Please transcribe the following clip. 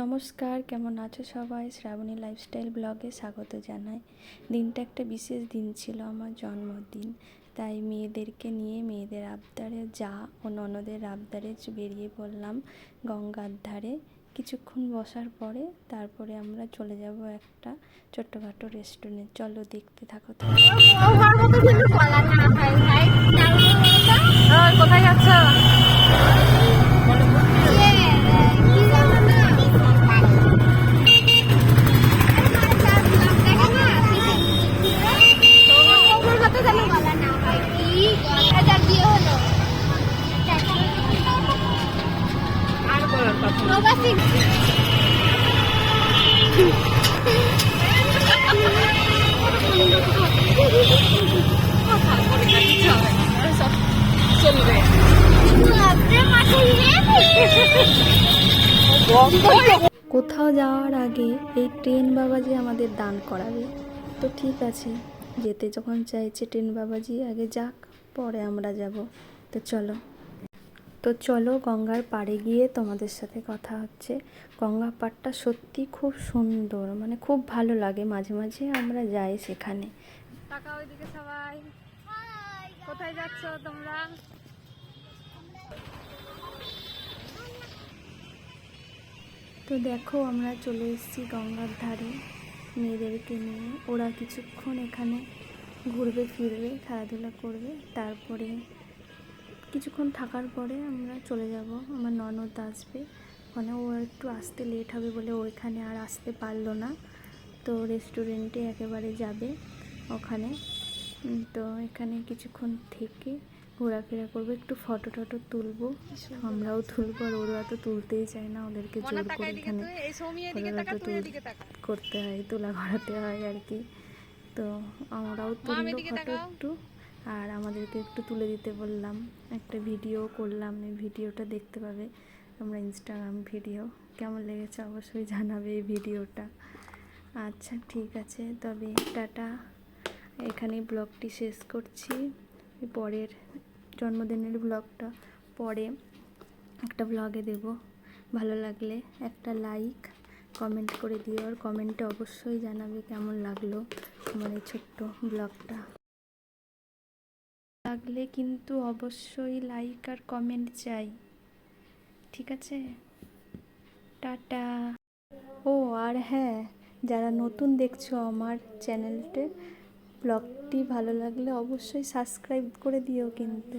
নমস্কার, কেমন আছো সবাই? শ্রাবণী লাইফস্টাইল ব্লগে স্বাগত জানাই। দিনটা একটা বিশেষ দিন ছিল, আমার জন্মদিন। তাই মেয়েদেরকে নিয়ে মেয়েদের আবদারে যা ও ননদের আবদারে বেরিয়ে পড়লাম গঙ্গার ধারে। কিছুক্ষণ বসার পরে তারপরে আমরা চলে যাব একটা ছোট্টখাটো রেস্টুরেন্টে। চলো দেখতে থাকো। কোথায় যাচ্ছ? কোথাও যাওয়ার আগে এই ট্রেন বাবাজি আমাদের দান করাবে। তো ঠিক আছে, যেতে যখন চাইছে ট্রেন বাবাজি আগে যাক, পরে আমরা যাব। তো চলো গঙ্গার পাড়ে গিয়ে তোমাদের সাথে কথা হচ্ছে। গঙ্গা পাড়টা সত্যি খুব সুন্দর, মানে খুব ভালো লাগে। মাঝে মাঝে আমরা যাই সেখানে। টাকা ওইদিকে সবাই। কোথায় যাচ্ছ তোমরা? তো দেখো আমরা চলে এসেছি গঙ্গার ধারে মেয়েদেরকে নিয়ে। ওরা কিছুক্ষণ এখানে ঘুরবে ফিরবে, খেলাধুলা করবে, তারপরে কিছুক্ষণ থাকার পরে আমরা চলে যাব। আমার ননদ আসবে, ওখানে ও একটু আসতে লেট হবে বলে ওইখানে আর আসতে পারলো না। তো রেস্টুরেন্টে একেবারে যাবে ওখানে। তো এখানে কিছুক্ষণ থেকে ঘোরাফেরা করবো, একটু ফটো টটো তুলবো, আমরাও তুলবো। আর ওরা তো তুলতেই চায় না, ওদেরকে জোর করে এখানে করতে হয়, তোলা করাতে হয় আর কি। তো আমরাও তুলবো ফটো একটু, আর আমাদেরকে একটু তুলে দিতে বললাম। একটা ভিডিও করলাম, এই ভিডিওটা দেখতে পাবে আমরা, ইনস্টাগ্রাম ভিডিও। কেমন লেগেছে অবশ্যই জানাবে এই ভিডিওটা। আচ্ছা ঠিক আছে, তবে টাটা। এখানেই ব্লগটি শেষ করছি। পরের জন্মদিনের ব্লগটা পরে একটা ব্লগে দেব। ভালো লাগলে একটা লাইক কমেন্ট করে দিও, আর কমেন্টে অবশ্যই জানাবে কেমন লাগলো আমার এই ছোট্ট ব্লগটা। লাগলে কিন্তু অবশ্যই লাইক আর কমেন্ট চাই, ঠিক আছে? টাটা। ও আর হ্যাঁ, যারা নতুন দেখছো আমার চ্যানেলতে, ব্লগটি ভালো লাগলে অবশ্যই সাবস্ক্রাইব করে দিও কিন্তু।